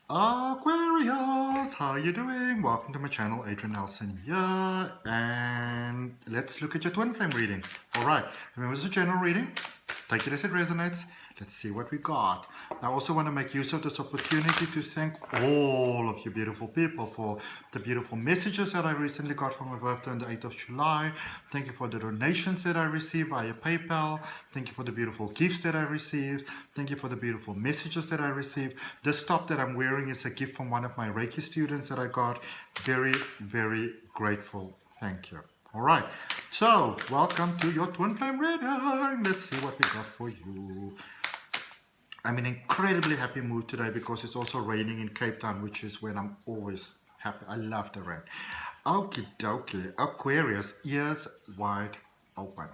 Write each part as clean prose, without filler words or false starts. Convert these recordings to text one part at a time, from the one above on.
Aquarius, how are you doing? Welcome to my channel, Adrian Nelson here, and let's look at your twin flame reading. All right, remember it's a general reading. Take it as it resonates. Let's see what we got. I also want to make use of this opportunity to thank all of you beautiful people for the beautiful messages that I recently got from my birthday on the 8th of July. Thank you for the donations that I received via PayPal. Thank you for the beautiful gifts that I received. Thank you for the beautiful messages that I received. This top that I'm wearing is a gift from one of my Reiki students that I got. Very, very grateful. Thank you. All right, so welcome to your twin flame reading. Let's see what we got for you. I'm in an incredibly happy mood today because it's also raining in Cape Town, which is when I'm always happy. I love the rain. Okie dokie, Aquarius, ears wide open.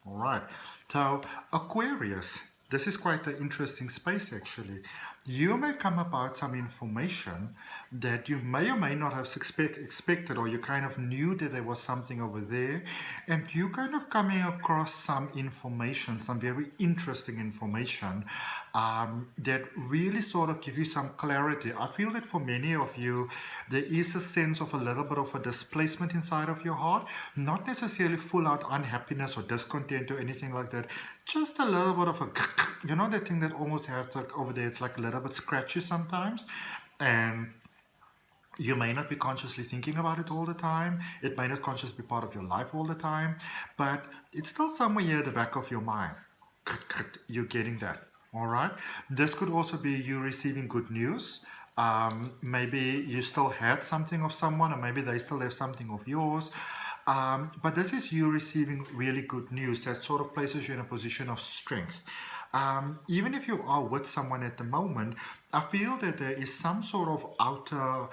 All right, so Aquarius, this is quite an interesting space actually. You may come about some information that you may or may not have expected, or you kind of knew that there was something over there, and you kind of coming across some information, some very interesting information that really sort of give you some clarity. I feel that for many of you, there is a sense of a little bit of a displacement inside of your heart, not necessarily full out unhappiness or discontent or anything like that, just a little bit of a, you know, that thing that almost has like over there, it's like a little bit scratchy sometimes, and you may not be consciously thinking about it all the time. It may not consciously be part of your life all the time, but it's still somewhere here at the back of your mind. You're getting that, all right? This could also be you receiving good news. Maybe you still had something of someone, or maybe they still have something of yours. But this is you receiving really good news that sort of places you in a position of strength. Even if you are with someone at the moment, I feel that there is some sort of outer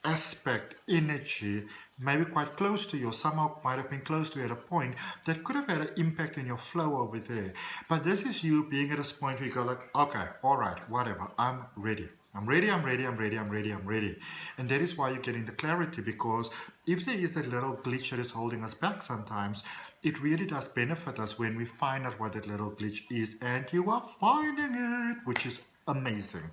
aspect, energy, maybe quite close to you, or somehow might have been close to you at a point that could have had an impact in your flow over there. But this is you being at this point where you go like, okay, all right, whatever, I'm ready. I'm ready. And that is why you're getting the clarity, because if there is that little glitch that is holding us back sometimes, it really does benefit us when we find out what that little glitch is, and you are finding it, which is amazing.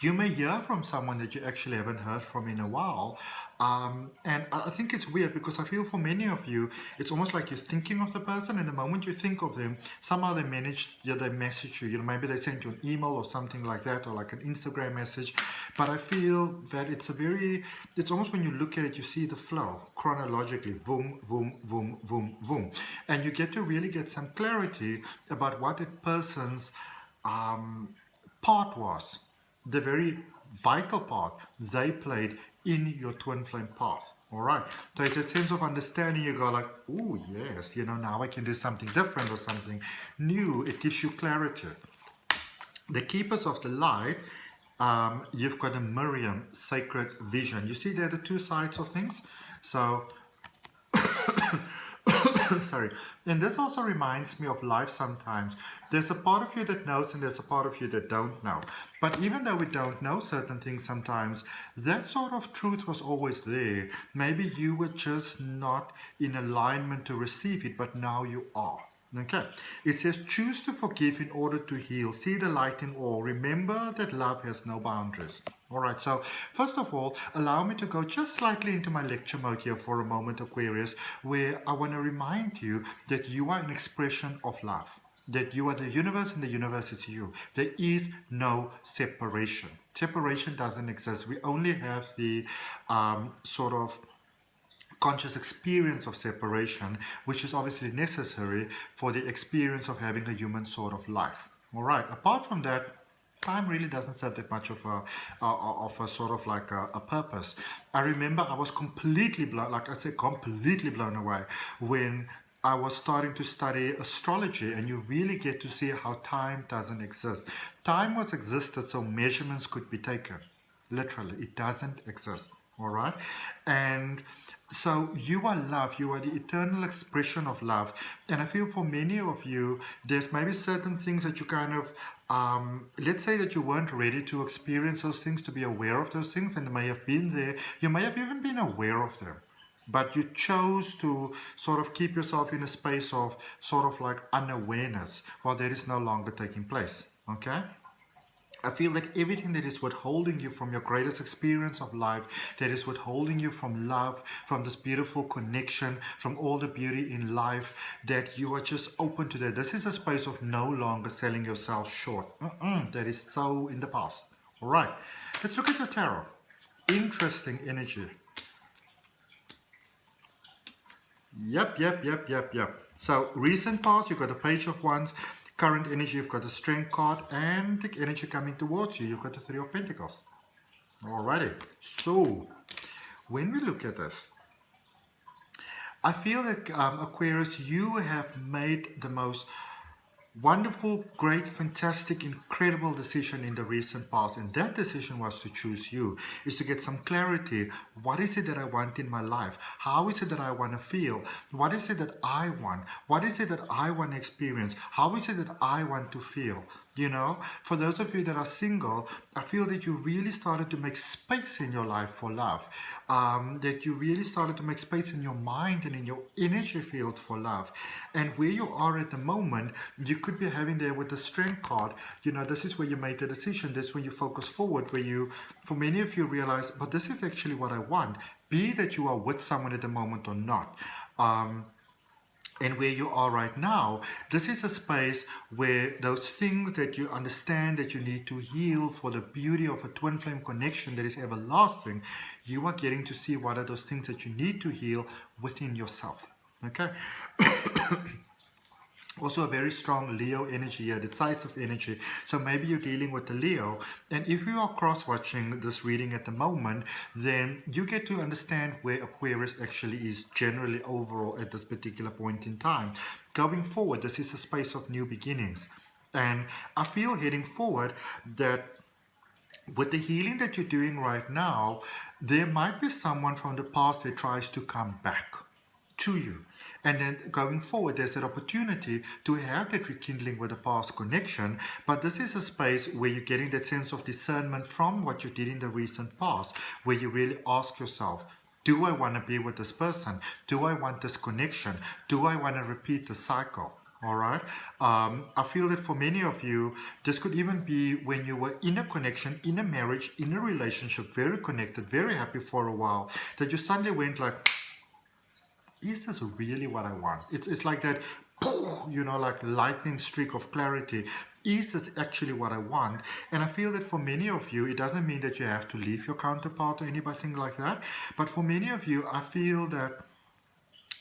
You may hear from someone that you actually haven't heard from in a while. And I think it's weird because I feel for many of you, it's almost like you're thinking of the person, and the moment you think of them, somehow they they message you. You know, maybe they sent you an email or something like that, or like an Instagram message. But I feel that it's almost when you look at it, you see the flow chronologically, boom, boom, boom, boom, boom. And you get to really get some clarity about what that person's part was, the very vital part they played in your twin flame path. All right, so it's a sense of understanding. You go like, oh yes, you know, now I can do something different or something new. It gives you clarity. The keepers of the light, you've got a Miriam sacred vision. You see, they're the two sides of things. So sorry. And this also reminds me of life sometimes. There's a part of you that knows and there's a part of you that don't know. But even though we don't know certain things sometimes, that sort of truth was always there. Maybe you were just not in alignment to receive it, but now you are. Okay, it says choose to forgive in order to heal. See the light in all. Remember that love has no boundaries. All right, so first of all, allow me to go just slightly into my lecture mode here for a moment, Aquarius, where I want to remind you that you are an expression of love, that you are the universe and the universe is you. There is no separation. Separation doesn't exist. We only have the sort of conscious experience of separation, which is obviously necessary for the experience of having a human sort of life. All right, apart from that, time really doesn't serve that much of a sort of like a purpose. I remember I was completely blown, like I said, completely blown away when I was starting to study astrology, and you really get to see how time doesn't exist. Time was existed so measurements could be taken. Literally, it doesn't exist. All right, and so you are love, you are the eternal expression of love. And I feel for many of you, there's maybe certain things that you kind of, let's say that you weren't ready to experience those things, to be aware of those things, and they may have been there. You may have even been aware of them, but you chose to sort of keep yourself in a space of sort of like unawareness while that is no longer taking place. Okay? I feel that everything that is withholding you from your greatest experience of life, that is withholding you from love, from this beautiful connection, from all the beauty in life, that you are just open to that. This is a space of no longer selling yourself short. That is so in the past. All right, let's look at your tarot. Interesting energy. Yep. So recent past, you've got a Page of Wands. Current energy, you've got the Strength card, and the energy coming towards you, you've got the Three of Pentacles. Alrighty, so when we look at this, I feel that Aquarius, you have made the most wonderful, great, fantastic, incredible decision in the recent past, and that decision was to choose you, is to get some clarity. What is it that I want in my life? How is it that I want to feel? What is it that I want? What is it that I want to experience? How is it that I want to feel? You know, for those of you that are single, I feel that you really started to make space in your life for love. That you really started to make space in your mind and in your energy field for love. And where you are at the moment, you could be having there with the Strength card, you know, this is where you made the decision. This is when you focus forward, where you, for many of you, realize, but this is actually what I want. Be that you are with someone at the moment or not. And where you are right now, this is a space where those things that you understand that you need to heal for the beauty of a twin flame connection that is everlasting, you are getting to see what are those things that you need to heal within yourself. Okay? Also a very strong Leo energy, a decisive energy. So maybe you're dealing with the Leo. And if you are cross-watching this reading at the moment, then you get to understand where Aquarius actually is generally overall at this particular point in time. Going forward, this is a space of new beginnings. And I feel heading forward that with the healing that you're doing right now, there might be someone from the past that tries to come back to you. And then going forward, there's an opportunity to have that rekindling with a past connection. But this is a space where you're getting that sense of discernment from what you did in the recent past, where you really ask yourself, do I want to be with this person? Do I want this connection? Do I want to repeat the cycle? All right. I feel that for many of you, this could even be when you were in a connection, in a marriage, in a relationship, very connected, very happy for a while, that you suddenly went like, is this really what I want? It's like that, you know, like lightning streak of clarity. Is this actually what I want? And I feel that for many of you, it doesn't mean that you have to leave your counterpart or anything like that. But for many of you, I feel that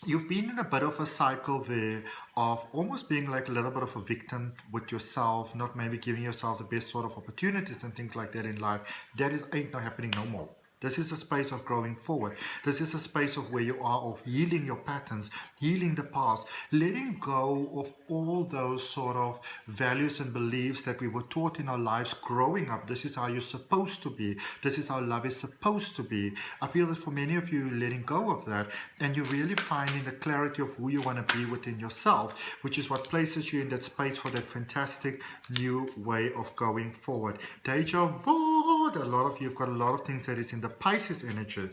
you've been in a bit of a cycle there of almost being like a little bit of a victim with yourself, not maybe giving yourself the best sort of opportunities and things like that in life. That ain't not happening no more. This is a space of growing forward. This is a space of where you are, of healing your patterns, healing the past, letting go of all those sort of values and beliefs that we were taught in our lives growing up. This is how you're supposed to be. This is how love is supposed to be. I feel that for many of you, letting go of that, and you're really finding the clarity of who you want to be within yourself, which is what places you in that space for that fantastic new way of going forward. Deja vu. A lot of you have got a lot of things that is in the Pisces energy.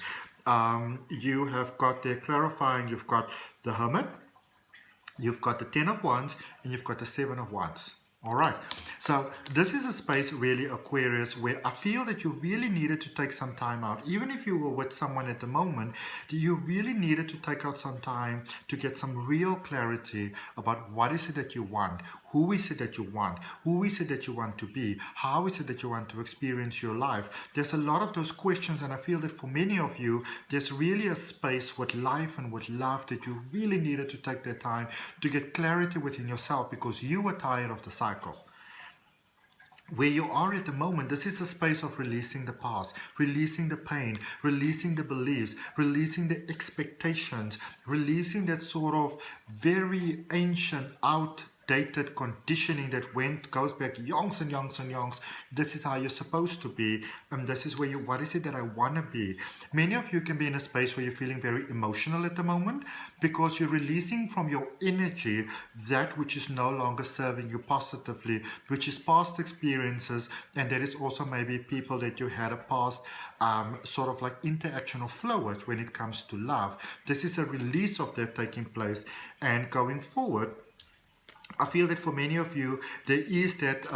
You have got there clarifying, you've got the Hermit, you've got the 10 of Wands, and you've got the 7 of Wands. All right, so this is a space really, Aquarius, where I feel that you really needed to take some time out. Even if you were with someone at the moment, you really needed to take out some time to get some real clarity about what is it that you want, who is it that you want, who is it that you want to be, how is it that you want to experience your life. There's a lot of those questions, and I feel that for many of you, there's really a space with life and with love that you really needed to take that time to get clarity within yourself, because you were tired of the cycle. Where you are at the moment, this is a space of releasing the past, releasing the pain, releasing the beliefs, releasing the expectations, releasing that sort of very ancient, outdated conditioning that goes back yonks and yonks and yonks. This is how you're supposed to be, and this is where what is it that I want to be? Many of you can be in a space where you're feeling very emotional at the moment, because you're releasing from your energy that which is no longer serving you positively, which is past experiences, and that is also maybe people that you had a past sort of like interaction or flow with when it comes to love. This is a release of that taking place, and going forward, I feel that for many of you, there is that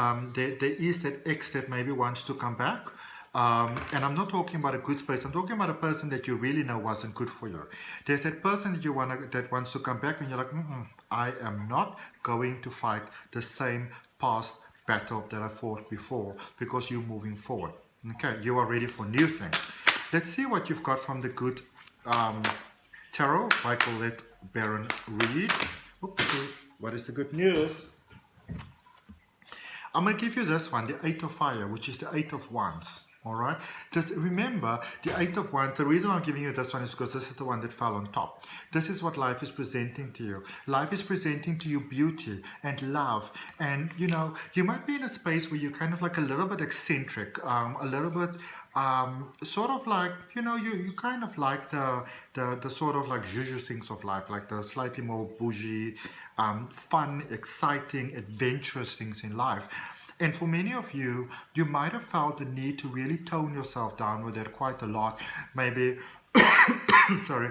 ex that maybe wants to come back. And I'm not talking about a good space. I'm talking about a person that you really know wasn't good for you. There's that person that wants to come back, and you're like, I am not going to fight the same past battle that I fought before, because you're moving forward. Okay, you are ready for new things. Let's see what you've got from the good tarot. Michael, let Baron read. Oops, what is the good news? I'm going to give you this one, the Eight of Fire, which is the Eight of Wands. All right. Just remember the Eight of Wands. The reason I'm giving you this one is because this is the one that fell on top. This is what life is presenting to you. Life is presenting to you beauty and love. And you know, you might be in a space where you're kind of like a little bit eccentric, a little bit sort of like, you know, you kind of like the sort of like juju things of life, like the slightly more bougie, fun, exciting, adventurous things in life. And for many of you, you might have felt the need to really tone yourself down with that quite a lot. Maybe, sorry,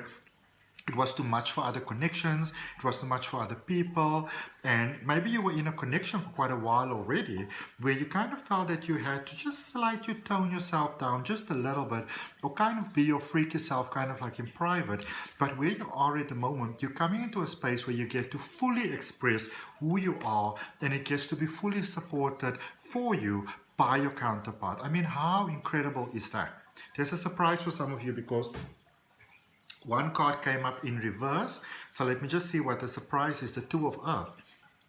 it was too much for other connections, it was too much for other people, and maybe you were in a connection for quite a while already, where you kind of felt that you had to just slightly tone yourself down just a little bit, or kind of be your freaky self, kind of like in private. But where you are at the moment, you're coming into a space where you get to fully express who you are, and it gets to be fully supported for you by your counterpart. I mean, how incredible is that? There's a surprise for some of you, because one card came up in reverse. So let me just see what the surprise is. The Two of Earth,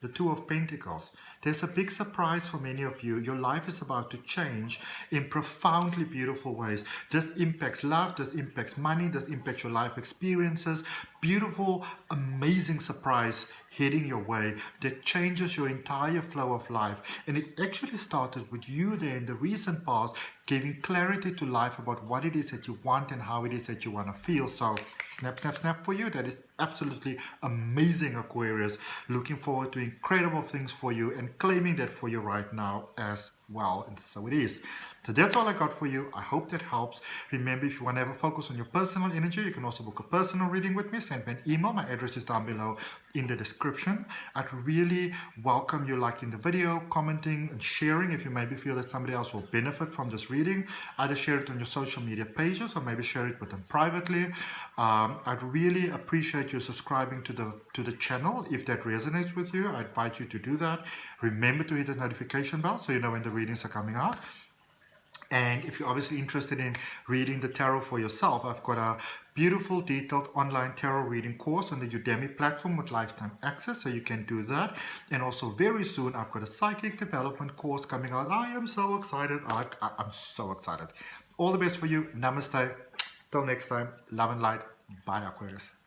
the Two of Pentacles. There's a big surprise for many of you. Your life is about to change in profoundly beautiful ways. This impacts love, this impacts money, this impacts your life experiences. Beautiful, amazing surprise heading your way that changes your entire flow of life. And it actually started with you there in the recent past, giving clarity to life about what it is that you want and how it is that you want to feel. So snap, snap, snap for you. That is absolutely amazing, Aquarius. Looking forward to incredible things for you and claiming that for you right now as well. And so it is. So that's all I got for you. I hope that helps. Remember, if you want to have a focus on your personal energy, you can also book a personal reading with me. Send me an email. My address is down below in the description. I'd really welcome you liking the video, commenting and sharing if you maybe feel that somebody else will benefit from this reading. Either share it on your social media pages or maybe share it with them privately. I'd really appreciate you subscribing to the channel. If that resonates with you, I invite you to do that. Remember to hit the notification bell so you know when the readings are coming out. And if you're obviously interested in reading the tarot for yourself, I've got a beautiful detailed online tarot reading course on the Udemy platform with lifetime access, so you can do that. And also very soon, I've got a psychic development course coming out. I am so excited. I'm so excited. All the best for you. Namaste. Till next time. Love and light. Bye, Aquarius.